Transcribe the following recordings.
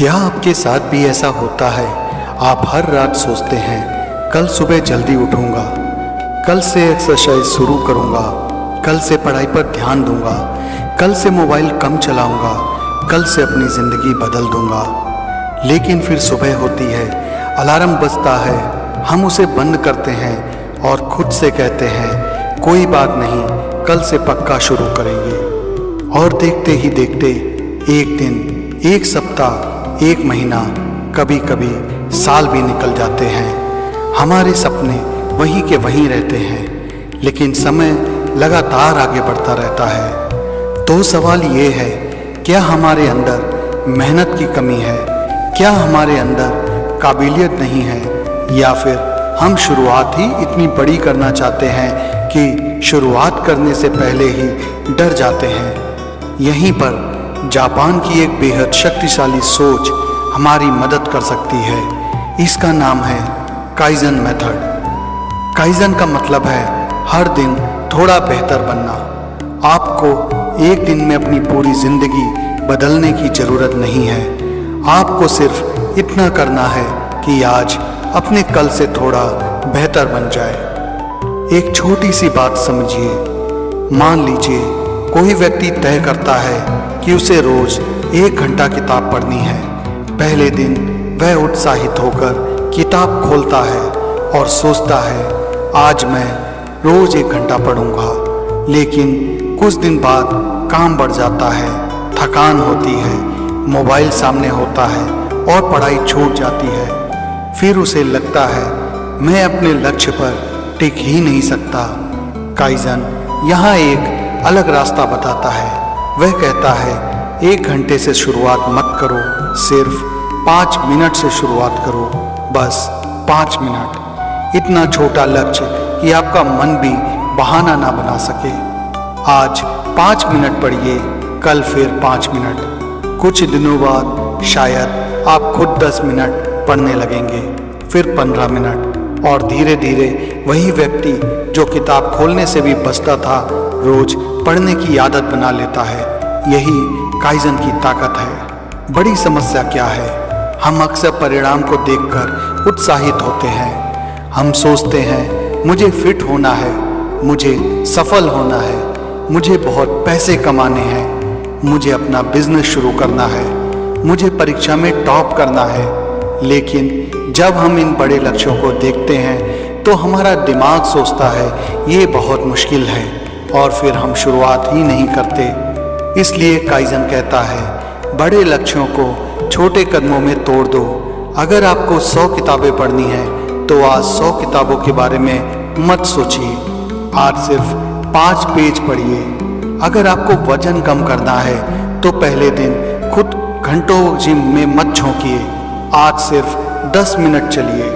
क्या आपके साथ भी ऐसा होता है? आप हर रात सोचते हैं कल सुबह जल्दी उठूंगा, कल से एक्सरसाइज शुरू करूंगा, कल से पढ़ाई पर ध्यान दूंगा, कल से मोबाइल कम चलाऊंगा, कल से अपनी ज़िंदगी बदल दूंगा। लेकिन फिर सुबह होती है, अलार्म बजता है, हम उसे बंद करते हैं और खुद से कहते हैं कोई बात नहीं, कल से पक्का शुरू करेंगे। और देखते ही देखते एक दिन, एक सप्ताह, एक महीना, कभी कभी साल भी निकल जाते हैं। हमारे सपने वहीं के वहीं रहते हैं, लेकिन समय लगातार आगे बढ़ता रहता है। तो सवाल ये है, क्या हमारे अंदर मेहनत की कमी है? क्या हमारे अंदर काबिलियत नहीं है? या फिर हम शुरुआत ही इतनी बड़ी करना चाहते हैं कि शुरुआत करने से पहले ही डर जाते हैं? यहीं पर जापान की एक बेहद शक्तिशाली सोच हमारी मदद कर सकती है। इसका नाम है काइजन मेथड। काइजन का मतलब है हर दिन थोड़ा बेहतर बनना। आपको एक दिन में अपनी पूरी जिंदगी बदलने की जरूरत नहीं है। आपको सिर्फ इतना करना है कि आज अपने कल से थोड़ा बेहतर बन जाए। एक छोटी सी बात समझिए। मान लीजिए कोई व्यक्ति तय करता है कि उसे रोज 1 घंटा किताब पढ़नी है। पहले दिन वह उत्साहित होकर किताब खोलता है और सोचता है आज मैं रोज 1 घंटा पढ़ूंगा। लेकिन कुछ दिन बाद काम बढ़ जाता है, थकान होती है, मोबाइल सामने होता है और पढ़ाई छूट जाती है। फिर उसे लगता है मैं अपने लक्ष्य पर टिक ही नहीं सकता। काइजन यहाँ एक अलग रास्ता बताता है। वह कहता है 1 घंटे से शुरुआत मत करो, सिर्फ 5 मिनट से शुरुआत करो, बस 5 मिनट। इतना छोटा लक्ष्य कि आपका मन भी बहाना ना बना सके। आज 5 मिनट पढ़िए, कल फिर 5 मिनट। कुछ दिनों बाद शायद आप खुद 10 मिनट पढ़ने लगेंगे, फिर 15 मिनट, और धीरे धीरे वही व्यक्ति जो किताब खोलने से भी बचता था रोज पढ़ने की आदत बना लेता है। यही काइजन की ताकत है। बड़ी समस्या क्या है? हम अक्सर परिणाम को देखकर उत्साहित होते हैं। हम सोचते हैं मुझे फिट होना है, मुझे सफल होना है, मुझे बहुत पैसे कमाने हैं, मुझे अपना बिजनेस शुरू करना है, मुझे परीक्षा में टॉप करना है। लेकिन जब हम इन बड़े लक्ष्यों को देखते हैं तो हमारा दिमाग सोचता है ये बहुत मुश्किल है, और फिर हम शुरुआत ही नहीं करते। इसलिए काइजन कहता है बड़े लक्ष्यों को छोटे कदमों में तोड़ दो। अगर आपको 100 किताबें पढ़नी हैं तो आज 100 किताबों के बारे में मत सोचिए, आज सिर्फ 5 पेज पढ़िए। अगर आपको वजन कम करना है तो पहले दिन खुद घंटों जिम में मत झोंकिए, आज सिर्फ 10 मिनट चलिए।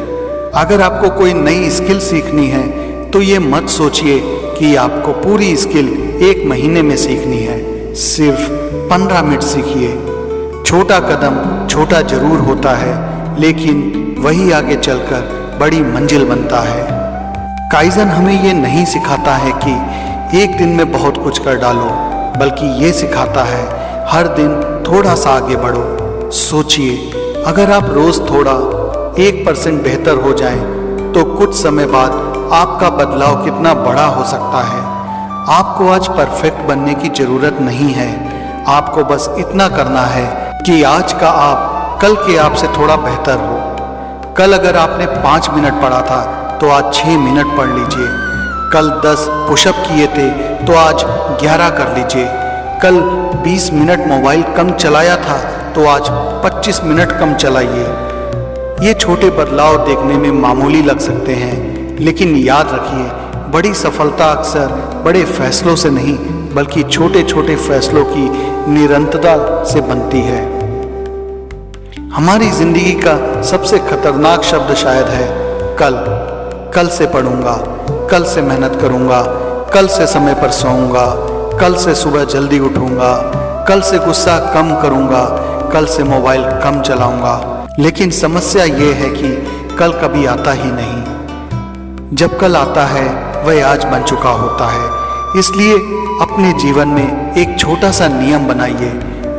अगर आपको कोई नई स्किल सीखनी है तो ये मत सोचिए कि आपको पूरी स्किल 1 महीने में सीखनी है, सिर्फ 15 मिनट सीखिए। छोटा कदम छोटा जरूर होता है, लेकिन वही आगे चलकर बड़ी मंजिल बनता है। काइजन हमें ये नहीं सिखाता है कि एक दिन में बहुत कुछ कर डालो, बल्कि ये सिखाता है हर दिन थोड़ा सा आगे बढ़ो। सोचिए, अगर आप रोज थोड़ा 1% बेहतर हो जाएं, तो कुछ समय बाद आपका बदलाव कितना बड़ा हो सकता है। आपको आज परफेक्ट बनने की जरूरत नहीं है। आपको बस इतना करना है कि आज का आप कल के आप से थोड़ा बेहतर हो। कल अगर आपने 5 मिनट पढ़ा था तो आज 6 मिनट पढ़ लीजिए। कल 10 पुशअप किए थे तो आज 11 कर लीजिए। कल 20 मिनट मोबाइल कम चलाया था तो आज 25 मिनट कम चलाइए। ये छोटे बदलाव देखने में मामूली लग सकते हैं, लेकिन याद रखिए बड़ी सफलता अक्सर बड़े फैसलों से नहीं, बल्कि छोटे छोटे फैसलों की निरंतरता से बनती है। हमारी जिंदगी का सबसे खतरनाक शब्द शायद है कल। कल से पढ़ूंगा, कल से मेहनत करूंगा, कल से समय पर सोऊंगा, कल से सुबह जल्दी उठूंगा, कल से गुस्सा कम करूंगा, कल से मोबाइल कम चलाऊंगा। लेकिन समस्या ये है कि कल कभी आता ही नहीं। जब कल आता है वह आज बन चुका होता है। इसलिए अपने जीवन में एक छोटा सा नियम बनाइए।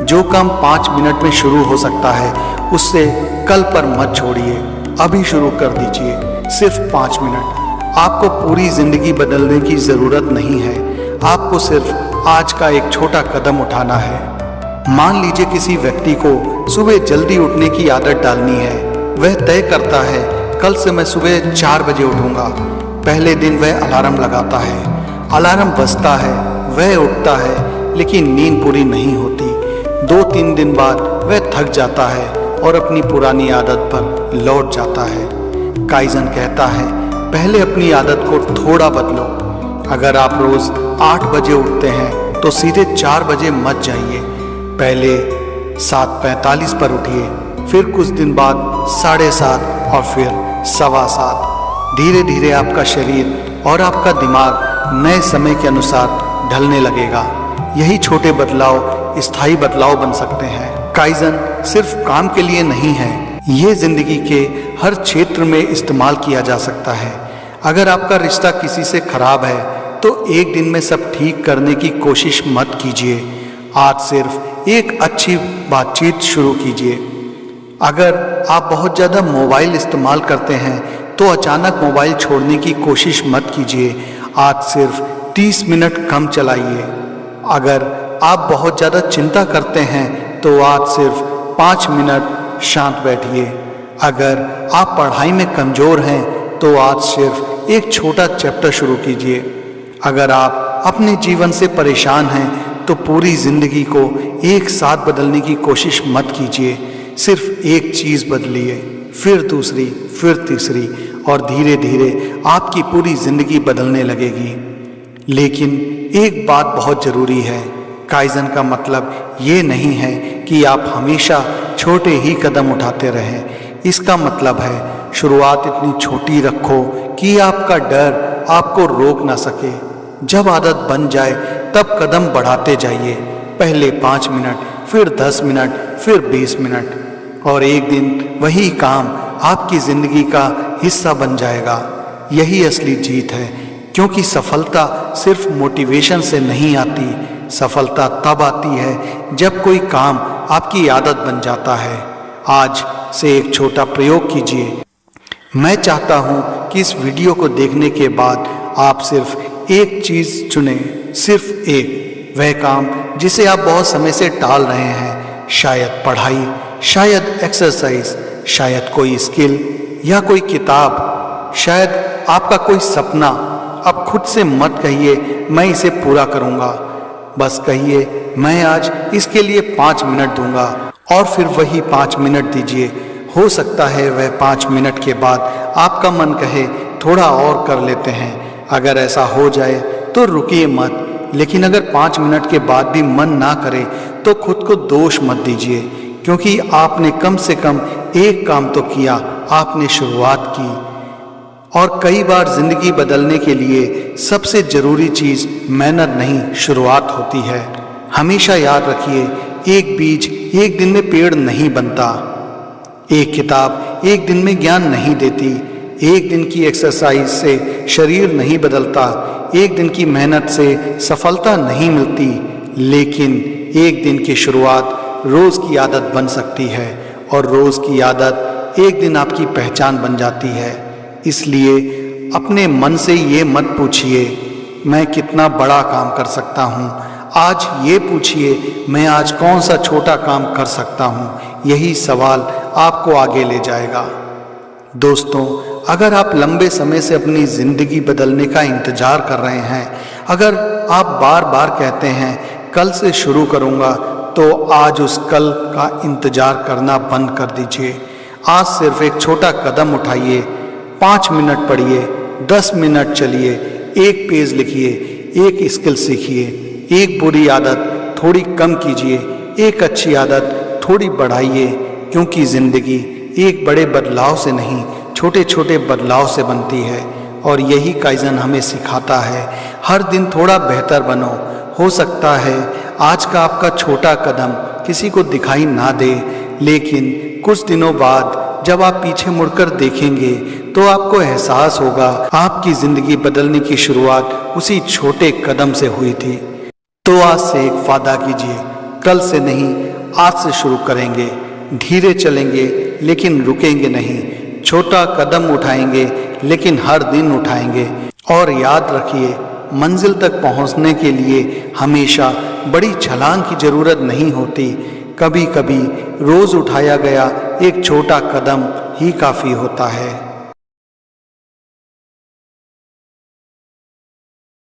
जो काम 5 मिनट में शुरू हो सकता है उससे कल पर मत छोड़िए, अभी शुरू कर दीजिए। सिर्फ 5 मिनट। आपको पूरी जिंदगी बदलने की ज़रूरत नहीं है, आपको सिर्फ आज का एक छोटा कदम उठाना है। मान लीजिए किसी व्यक्ति को सुबह जल्दी उठने की आदत डालनी है। वह तय करता है कल से मैं सुबह 4 बजे उठूंगा। पहले दिन वह अलार्म लगाता है, अलार्म बजता है, वह उठता है, लेकिन नींद पूरी नहीं होती। 2-3 दिन बाद वह थक जाता है और अपनी पुरानी आदत पर लौट जाता है। काइजन कहता है पहले अपनी आदत को थोड़ा बदलो। अगर आप रोज 8 बजे उठते हैं तो सीधे 4 बजे मत जाइए। पहले 7:45 पर उठिए, फिर कुछ दिन बाद 7:30 और फिर 7:15। धीरे धीरे आपका शरीर और आपका दिमाग नए समय के अनुसार ढलने लगेगा। यही छोटे बदलाव स्थायी बदलाव बन सकते हैं। काइजन सिर्फ काम के लिए नहीं है, ये जिंदगी के हर क्षेत्र में इस्तेमाल किया जा सकता है। अगर आपका रिश्ता किसी से खराब है तो एक दिन में सब ठीक करने की कोशिश मत कीजिए। आज सिर्फ एक अच्छी बातचीत शुरू कीजिए। अगर आप बहुत ज़्यादा मोबाइल इस्तेमाल करते हैं तो अचानक मोबाइल छोड़ने की कोशिश मत कीजिए। आज सिर्फ 30 मिनट कम चलाइए। अगर आप बहुत ज़्यादा चिंता करते हैं तो आज सिर्फ 5 मिनट शांत बैठिए। अगर आप पढ़ाई में कमज़ोर हैं तो आज सिर्फ एक छोटा चैप्टर शुरू कीजिए। अगर आप अपने जीवन से परेशान हैं तो पूरी ज़िंदगी को एक साथ बदलने की कोशिश मत कीजिए। सिर्फ एक चीज़ बदलिए, फिर दूसरी, फिर तीसरी, और धीरे धीरे आपकी पूरी ज़िंदगी बदलने लगेगी। लेकिन एक बात बहुत ज़रूरी है, काइजन का मतलब ये नहीं है कि आप हमेशा छोटे ही कदम उठाते रहें। इसका मतलब है शुरुआत इतनी छोटी रखो कि आपका डर आपको रोक ना सके। जब आदत बन जाए तब कदम बढ़ाते जाइए। पहले 5 मिनट, फिर 10 मिनट, फिर 20 मिनट, और एक दिन वही काम आपकी ज़िंदगी का हिस्सा बन जाएगा। यही असली जीत है, क्योंकि सफलता सिर्फ मोटिवेशन से नहीं आती। सफलता तब आती है जब कोई काम आपकी आदत बन जाता है। आज से एक छोटा प्रयोग कीजिए। मैं चाहता हूँ कि इस वीडियो को देखने के बाद आप सिर्फ एक चीज़ चुनें, सिर्फ एक, वह काम जिसे आप बहुत समय से टाल रहे हैं। शायद पढ़ाई, शायद एक्सरसाइज, शायद कोई स्किल या कोई किताब, शायद आपका कोई सपना। अब खुद से मत कहिए मैं इसे पूरा करूँगा, बस कहिए मैं आज इसके लिए 5 मिनट दूंगा, और फिर वही 5 मिनट दीजिए। हो सकता है वह 5 मिनट के बाद आपका मन कहे थोड़ा और कर लेते हैं। अगर ऐसा हो जाए तो रुकिए मत, लेकिन अगर 5 मिनट के बाद भी मन ना करे तो खुद को दोष मत दीजिए, क्योंकि आपने कम से कम एक काम तो किया, आपने शुरुआत की। और कई बार जिंदगी बदलने के लिए सबसे जरूरी चीज़ मेहनत नहीं, शुरुआत होती है। हमेशा याद रखिए, एक बीज एक दिन में पेड़ नहीं बनता, एक किताब एक दिन में ज्ञान नहीं देती, एक दिन की एक्सरसाइज से शरीर नहीं बदलता, एक दिन की मेहनत से सफलता नहीं मिलती, लेकिन एक दिन की शुरुआत रोज़ की आदत बन सकती है, और रोज़ की आदत एक दिन आपकी पहचान बन जाती है। इसलिए अपने मन से ये मत पूछिए मैं कितना बड़ा काम कर सकता हूँ, आज ये पूछिए मैं आज कौन सा छोटा काम कर सकता हूँ। यही सवाल आपको आगे ले जाएगा। दोस्तों, अगर आप लंबे समय से अपनी ज़िंदगी बदलने का इंतज़ार कर रहे हैं, अगर आप बार बार कहते हैं कल से शुरू करूँगा, तो आज उस कल का इंतज़ार करना बंद कर दीजिए। आज सिर्फ एक छोटा कदम उठाइए। 5 मिनट पढ़िए, 10 मिनट चलिए, एक पेज लिखिए, एक स्किल सीखिए, एक बुरी आदत थोड़ी कम कीजिए, एक अच्छी आदत थोड़ी बढ़ाइए, क्योंकि ज़िंदगी एक बड़े बदलाव से नहीं, छोटे छोटे बदलाव से बनती है। और यही काइजन हमें सिखाता है, हर दिन थोड़ा बेहतर बनो। हो सकता है आज का आपका छोटा कदम किसी को दिखाई ना दे, लेकिन कुछ दिनों बाद जब आप पीछे मुड़कर देखेंगे तो आपको एहसास होगा आपकी ज़िंदगी बदलने की शुरुआत उसी छोटे कदम से हुई थी। तो आज से एक वादा कीजिए, कल से नहीं, आज से शुरू करेंगे। धीरे चलेंगे लेकिन रुकेंगे नहीं। छोटा कदम उठाएंगे लेकिन हर दिन उठाएंगे। और याद रखिए, मंजिल तक पहुंचने के लिए हमेशा बड़ी छलांग की ज़रूरत नहीं होती। कभी कभी रोज़ उठाया गया एक छोटा कदम ही काफ़ी होता है।